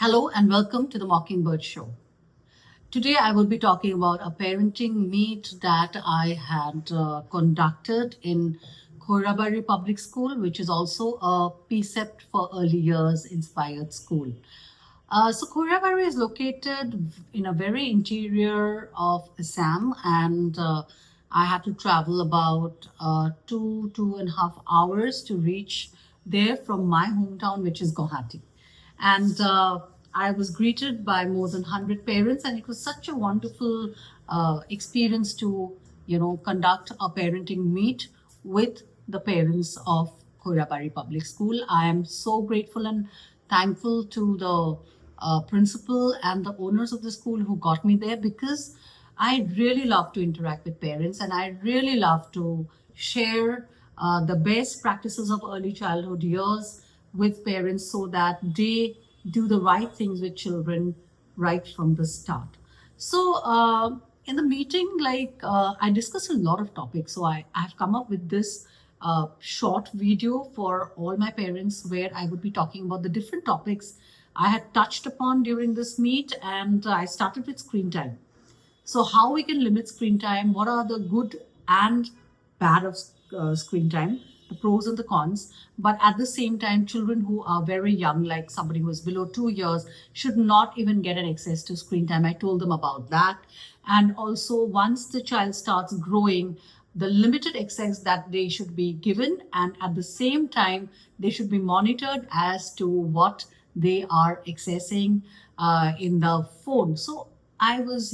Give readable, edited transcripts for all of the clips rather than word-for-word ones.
Hello and welcome to the Mockingbird Show. Today I will be talking about a parenting meet that I had conducted in Khorabari Public School, which is also a PCEPT for early years inspired school. So Khorabari is located in a very interior of Assam, and I had to travel about 2.5 hours to reach there from my hometown, which is Guwahati. And I was greeted by more than 100 parents, and it was such a wonderful experience to, conduct a parenting meet with the parents of Khorabari Public School. I am so grateful and thankful to the principal and the owners of the school who got me there, because I really love to interact with parents and I really love to share the best practices of early childhood years with parents so that they do the right things with children right from the start. So, in the meeting, I discussed a lot of topics. So, I've come up with this short video for all my parents where I would be talking about the different topics I had touched upon during this meet, and I started with screen time. So, how we can limit screen time? What are the good and bad of screen time? The pros and the cons. But at the same time, children who are very young, like somebody who is below 2 years, should not even get an access to screen time. I told them about that. And also, once the child starts growing, the limited access that they should be given, and at the same time, they should be monitored as to what they are accessing in the phone. So I was,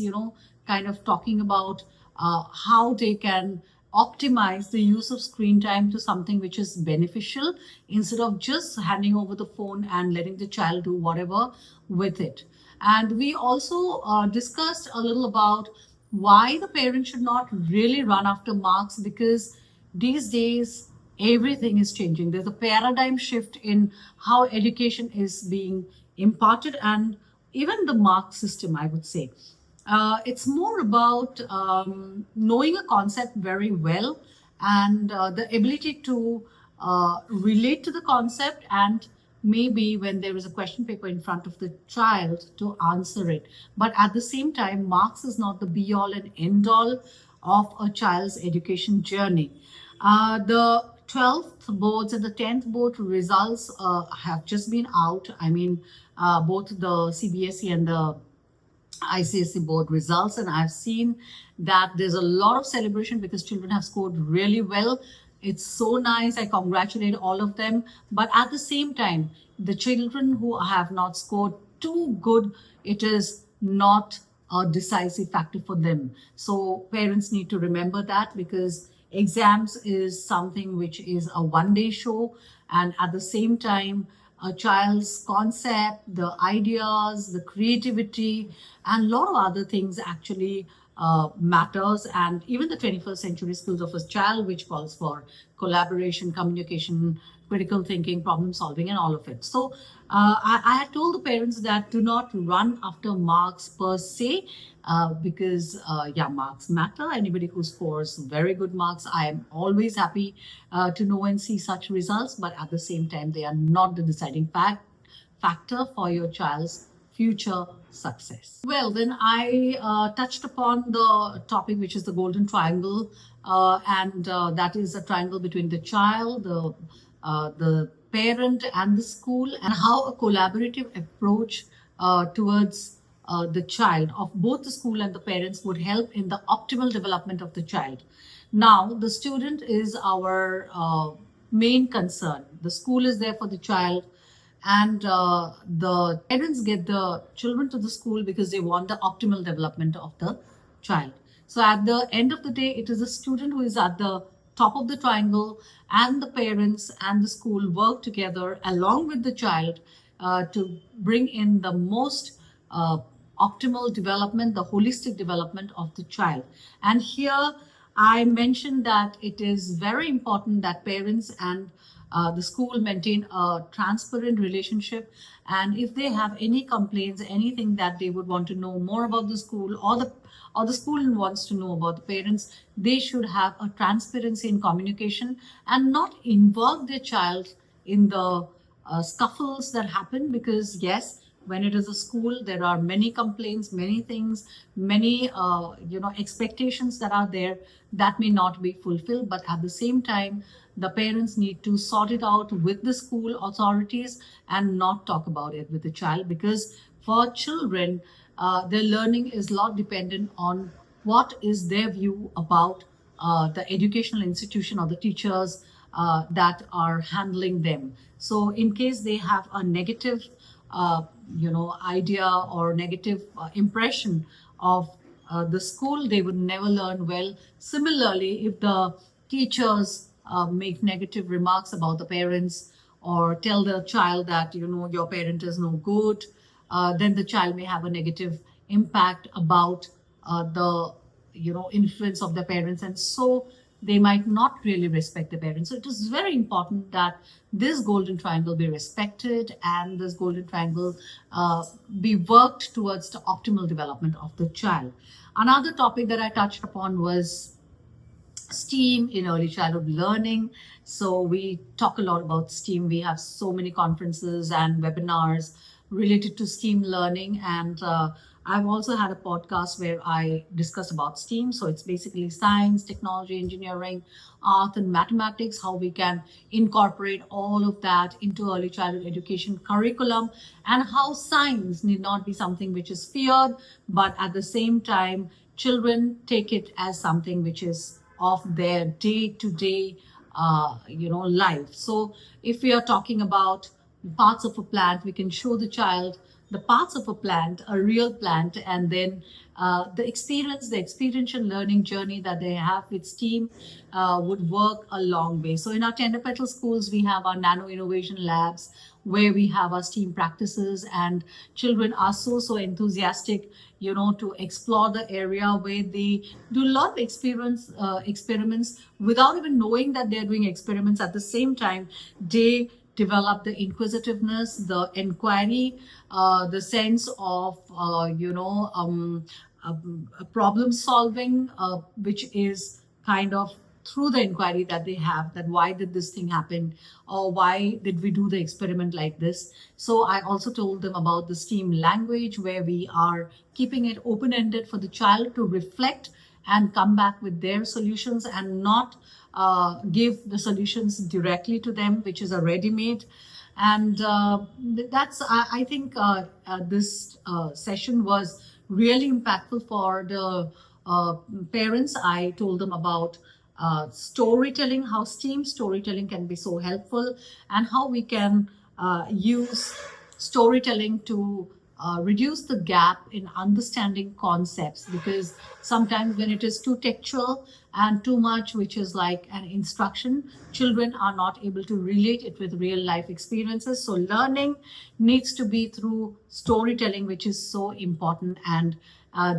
kind of talking about how they can optimize the use of screen time to something which is beneficial instead of just handing over the phone and letting the child do whatever with it. And we also discussed a little about why the parent should not really run after marks, because these days everything is changing. There's a paradigm shift in how education is being imparted, and even the mark system, I would say. It's more about knowing a concept very well, and the ability to relate to the concept, and maybe when there is a question paper in front of the child to answer it. But at the same time, marks is not the be all and end all of a child's education journey. The 12th boards and the 10th board results have just been out. I mean, both the CBSE and the ICSE board results, and I've seen that there's a lot of celebration because children have scored really well. It's so nice. I congratulate all of them. But at the same time, the children who have not scored too good, it is not a decisive factor for them. So parents need to remember that, because exams is something which is a one-day show, and at the same time, a child's concept, the ideas, the creativity, and a lot of other things actually matters. And even the 21st century skills of a child, which calls for collaboration, communication, critical thinking, problem solving, and all of it. So I had told the parents that do not run after marks per se, because marks matter. Anybody who scores very good marks, I am always happy to know and see such results. But at the same time, they are not the deciding factor for your child's future success. Well, then I touched upon the topic, which is the golden triangle, and that is a triangle between the child, the parent, and the school, and how a collaborative approach towards the child of both the school and the parents would help in the optimal development of the child. Now, the student is our main concern. The school is there for the child, and the parents get the children to the school because they want the optimal development of the child. So at the end of the day, it is the student who is at the top of the triangle, and the parents and the school work together along with the child to bring in the most optimal development, the holistic development of the child. And here I mentioned that it is very important that parents and the school maintain a transparent relationship, and if they have any complaints, anything that they would want to know more about the school, or the school wants to know about the parents, they should have a transparency in communication and not involve their child in the scuffles that happen. Because yes, when it is a school, there are many complaints, many things, many expectations that are there that may not be fulfilled. But at the same time, the parents need to sort it out with the school authorities and not talk about it with the child, because for children, their learning is a lot dependent on what is their view about the educational institution or the teachers that are handling them. So in case they have a negative idea or negative impression of the school, they would never learn well. Similarly, if the teachers make negative remarks about the parents or tell the child that your parent is no good, then the child may have a negative impact about the influence of the parents, and so they might not really respect the parents. So it is very important that this golden triangle be respected and this golden triangle be worked towards the optimal development of the child. Another topic that I touched upon was STEAM in early childhood learning. So we talk a lot about STEAM. We have so many conferences and webinars related to STEAM learning, and I've also had a podcast where I discuss about STEAM. So it's basically science, technology, engineering, art, and mathematics, how we can incorporate all of that into early childhood education curriculum, and how science need not be something which is feared, but at the same time, children take it as something which is of their day-to-day life. So if we are talking about parts of a plant, we can show the child the parts of a plant, a real plant, and then the experiential learning journey that they have with STEAM would work a long way. So in our Tender Petal schools, we have our nano innovation labs where we have our STEAM practices, and children are so enthusiastic, to explore the area where they do a lot of experiments without even knowing that they're doing experiments. At the same time, they develop the inquisitiveness, the inquiry, the sense of problem solving, which is kind of through the inquiry that they have, that why did this thing happen, or why did we do the experiment like this. So I also told them about the STEAM language, where we are keeping it open-ended for the child to reflect and come back with their solutions, and not give the solutions directly to them, which is a ready-made. And that's, I think this session was really impactful for the parents. I told them about storytelling, how STEAM storytelling can be so helpful, and how we can use storytelling to reduce the gap in understanding concepts, because sometimes when it is too textual and too much which is like an instruction, children are not able to relate it with real life experiences. So learning needs to be through storytelling, which is so important. And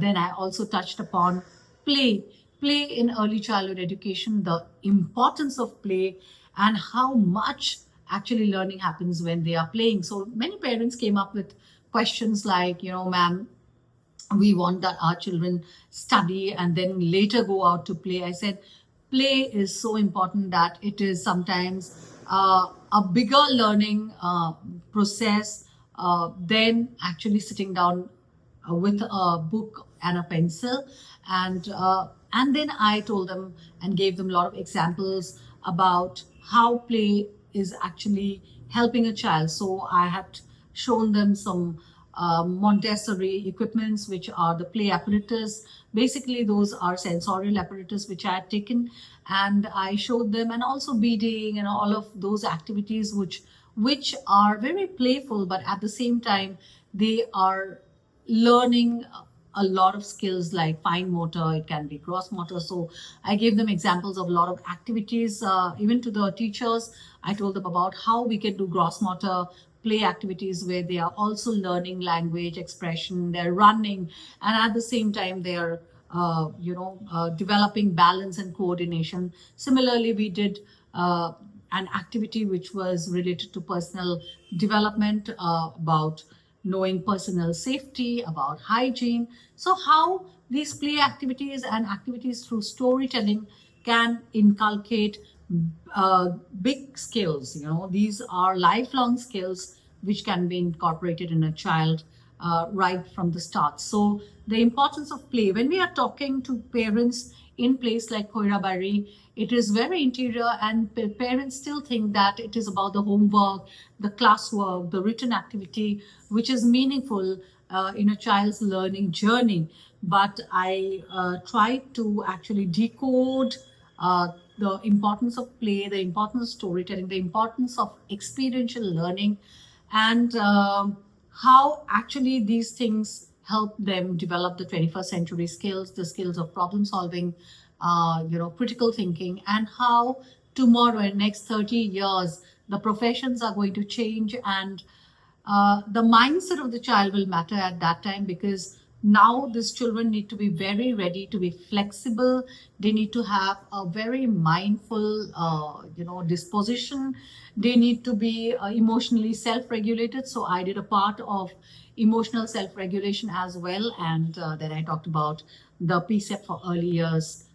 then I also touched upon play in early childhood education, the importance of play, and how much actually learning happens when they are playing. So many parents came up with questions like, ma'am, we want that our children study and then later go out to play. I said, play is so important that it is sometimes a bigger learning process than actually sitting down with a book and a pencil. And then I told them and gave them a lot of examples about how play is actually helping a child. So I had shown them some Montessori equipments, which are the play apparatus. Basically, those are sensorial apparatus which I had taken, and I showed them, and also beading and all of those activities which are very playful, but at the same time they are learning a lot of skills like fine motor, it can be gross motor. So I gave them examples of a lot of activities. Even to the teachers, I told them about how we can do gross motor play activities where they are also learning language, expression, they're running, and at the same time they are developing balance and coordination. Similarly, we did an activity which was related to personal development, about knowing personal safety, about hygiene. So how these play activities and activities through storytelling can inculcate big skills. These are lifelong skills which can be incorporated in a child right from the start. So the importance of play, when we are talking to parents in place like Koirabari, it is very interior, and parents still think that it is about the homework, the classwork, the written activity, which is meaningful in a child's learning journey. But I try to actually decode the importance of play, the importance of storytelling, the importance of experiential learning, and how actually these things help them develop the 21st century skills, the skills of problem solving, critical thinking, and how tomorrow in next 30 years the professions are going to change, and the mindset of the child will matter at that time, because now these children need to be very ready to be flexible. They need to have a very mindful disposition. They need to be emotionally self-regulated. So I did a part of emotional self-regulation as well, and then I talked about the PSEP for early years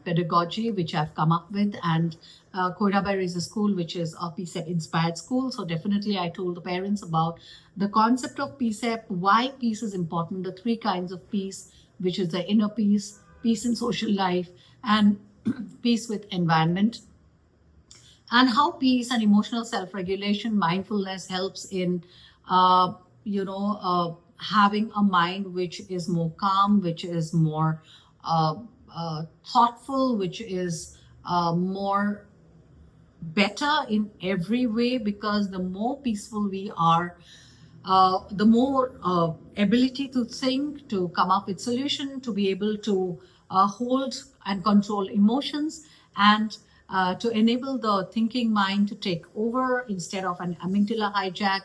pedagogy, which I've come up with. And Koirabari is a school which is a PSEP inspired school. So definitely I told the parents about the concept of PSEP, why peace is important, the three kinds of peace, which is the inner peace, peace in social life, and peace with environment, and how peace and emotional self-regulation, mindfulness helps in having a mind which is more calm, which is more thoughtful, which is more better in every way, because the more peaceful we are, the more ability to think, to come up with solution, to be able to hold and control emotions, and to enable the thinking mind to take over instead of an amygdala hijack,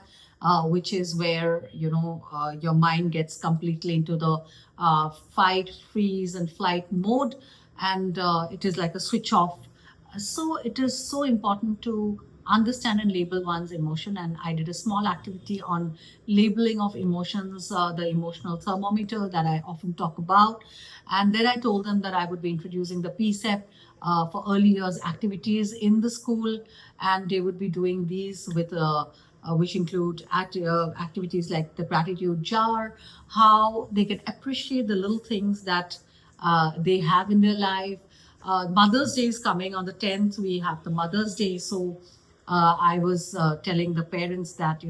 which is where your mind gets completely into the fight, freeze, and flight mode, and it is like a switch off. So it is so important to understand and label one's emotion, and I did a small activity on labeling of emotions, the emotional thermometer that I often talk about. And then I told them that I would be introducing the PSEP for early years activities in the school, and they would be doing these with which include activities like the gratitude jar, how they can appreciate the little things that they have in their life. Mother's Day is coming on the 10th. We have the Mother's Day. So I was telling the parents that,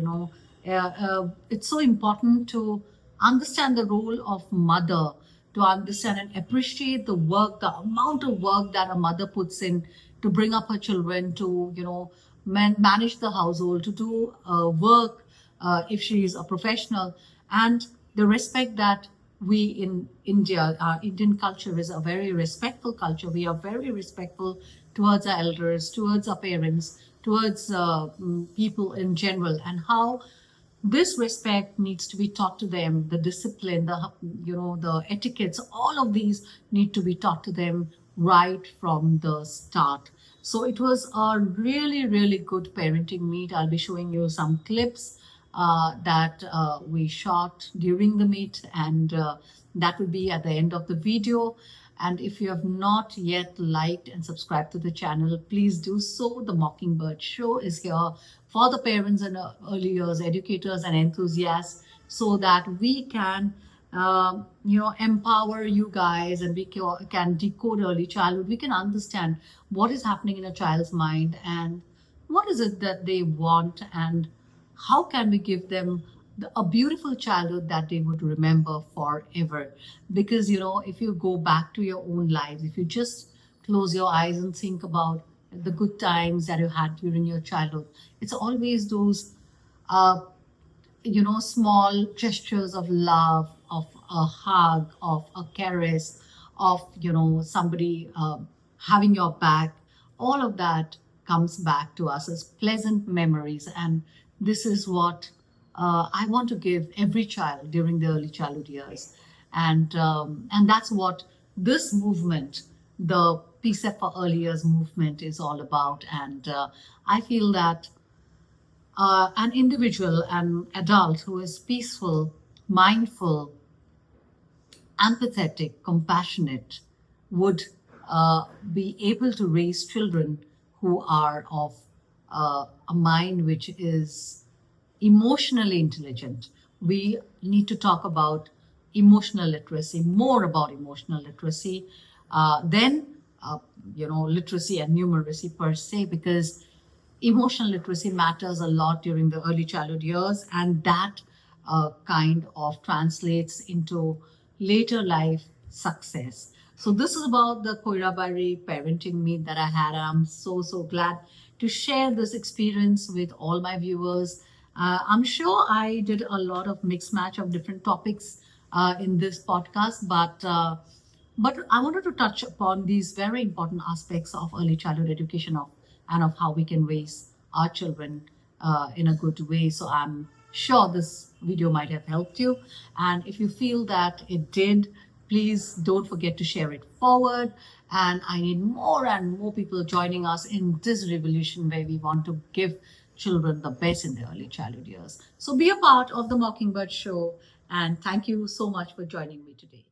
it's so important to understand the role of mother, to understand and appreciate the work, the amount of work that a mother puts in to bring up her children, to, manage the household, to do work if she is a professional, and the respect that we in India, our Indian culture is a very respectful culture. We are very respectful towards our elders, towards our parents, towards people in general, and how this respect needs to be taught to them. The discipline, the etiquettes, all of these need to be taught to them right from the start. So it was a really, really good parenting meet. I'll be showing you some clips that we shot during the meet, and that will be at the end of the video. And if you have not yet liked and subscribed to the channel, please do so. The Mockingbird Show is here for the parents and early years educators and enthusiasts, so that we can empower you guys, and we can decode early childhood. We can understand what is happening in a child's mind, and what is it that they want, and how can we give them a beautiful childhood that they would remember forever. Because if you go back to your own lives, if you just close your eyes and think about the good times that you had during your childhood, it's always those small gestures of love, of a hug, of a caress, of somebody having your back. All of that comes back to us as pleasant memories, and this is what I want to give every child during the early childhood years, and that's what this movement, the PSEP for Early Years movement, is all about. And I feel that an individual, an adult who is peaceful, mindful, empathetic, compassionate, would be able to raise children who are of a mind which is emotionally intelligent. We need to talk about emotional literacy, more about emotional literacy, than literacy and numeracy per se, because emotional literacy matters a lot during the early childhood years, and that kind of translates into later life success. So this is about the Koirabari parenting meet that I had, and I'm so glad to share this experience with all my viewers. I'm sure I did a lot of mix match of different topics in this podcast, but I wanted to touch upon these very important aspects of early childhood education and of how we can raise our children in a good way. So I'm sure this video might have helped you. And if you feel that it did, please don't forget to share it forward. And I need more and more people joining us in this revolution where we want to give children the best in their early childhood years. So be a part of the Mockingbird Show. And thank you so much for joining me today.